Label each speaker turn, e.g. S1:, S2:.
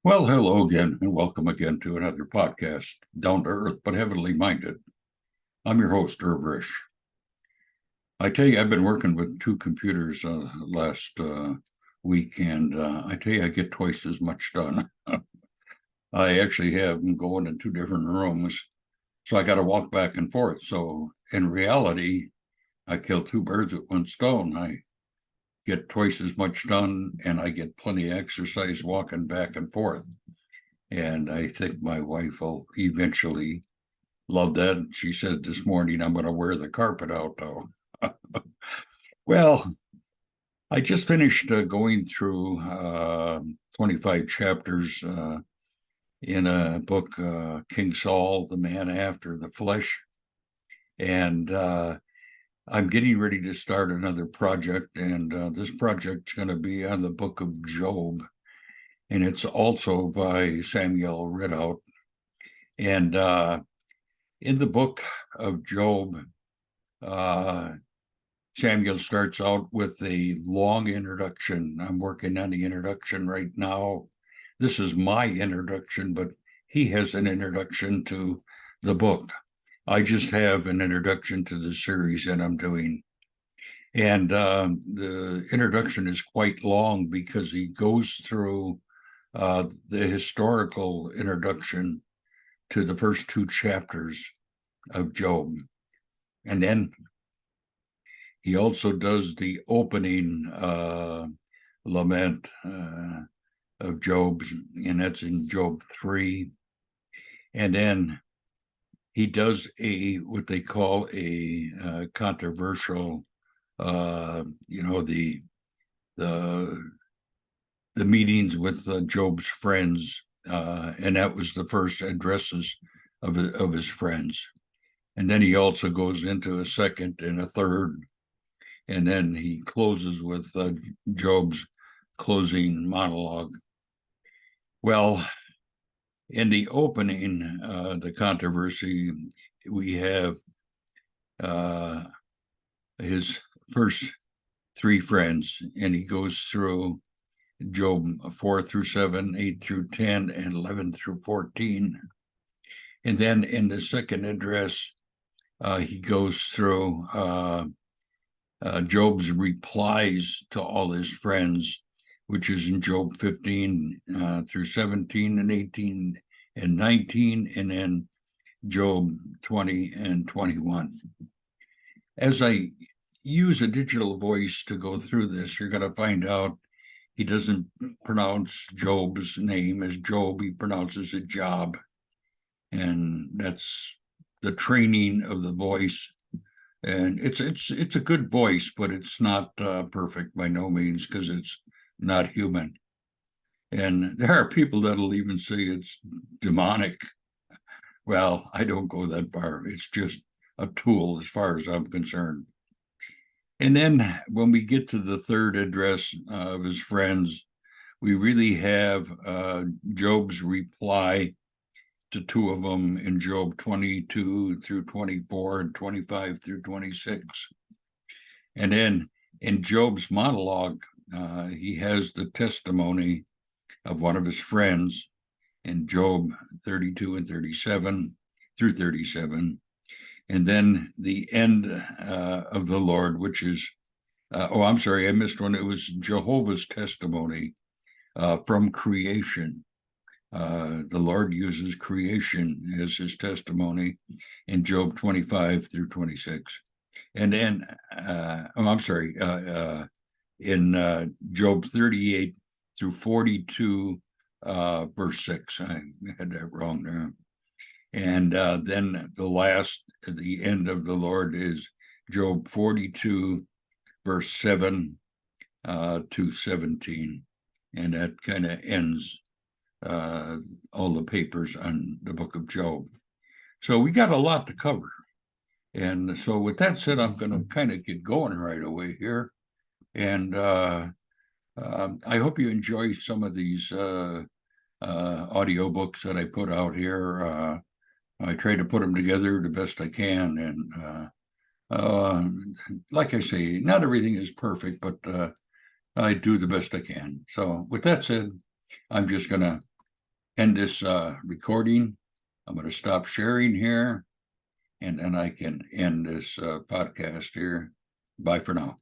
S1: Well, hello again, and welcome again to another podcast, Down to Earth but Heavenly Minded. I'm your host, Irv Risch. I tell you, I've been working with two computers last week, and I tell you, I get twice as much done. I actually have them going in two different rooms, so I got to walk back and forth. So in reality, I kill two birds with one stone. I get twice as much done, and I get plenty of exercise walking back and forth. And I think my wife will eventually love that. She said this morning, I'm going to wear the carpet out, though. Well, I just finished going through 25 chapters in a book, King Saul, the Man After the Flesh. And I'm getting ready to start another project. And this project's going to be on the book of Job. And it's also by Samuel Ridout. And in the book of Job, Samuel starts out with a long introduction. I'm working on the introduction right now. This is my introduction, but he has an introduction to the book. I just have an introduction to the series that I'm doing. And the introduction is quite long because he goes through the historical introduction to the first two chapters of Job. And then he also does the opening lament of Job's, and that's in Job 3. And then he does what they call a controversial, the meetings with Job's friends, and that was the first addresses of his friends. And then he also goes into a second and a third, and then he closes with Job's closing monologue. Well, in the opening, the controversy, we have his first three friends, and he goes through Job 4 through 7, 8 through 10, and 11 through 14. And then in the second address, he goes through Job's replies to all his friends, which is in Job 15 through 17 and 18 and 19, and then Job 20 and 21. As I use a digital voice to go through this, you're going to find out he doesn't pronounce Job's name as Job. He pronounces it Job. And that's the training of the voice. And it's a good voice, but it's not perfect by no means, because it's not human. And there are people that'll even say it's demonic. Well, I don't go that far. It's just a tool as far as I'm concerned. And then when we get to the third address of his friends, we really have Job's reply to two of them in Job 22 through 24 and 25 through 26. And then in Job's monologue, he has the testimony of one of his friends in Job 32 and 37 through 37. And then the end of the Lord, which is, I'm sorry, I missed one. It was Jehovah's testimony from creation. The Lord uses creation as his testimony in Job 25 through 26. And then, in Job 38 through 42, verse 6. I had that wrong there. And then the end of the Lord is Job 42, verse 7 to 17. And that kind of ends all the papers on the book of Job. So we got a lot to cover. And so with that said, I'm going to kind of get going right away here. And I hope you enjoy some of these audiobooks that I put out here. I try to put them together the best I can. And like I say, not everything is perfect, but I do the best I can. So with that said, I'm just going to end this recording. I'm going to stop sharing here, and then I can end this podcast here. Bye for now.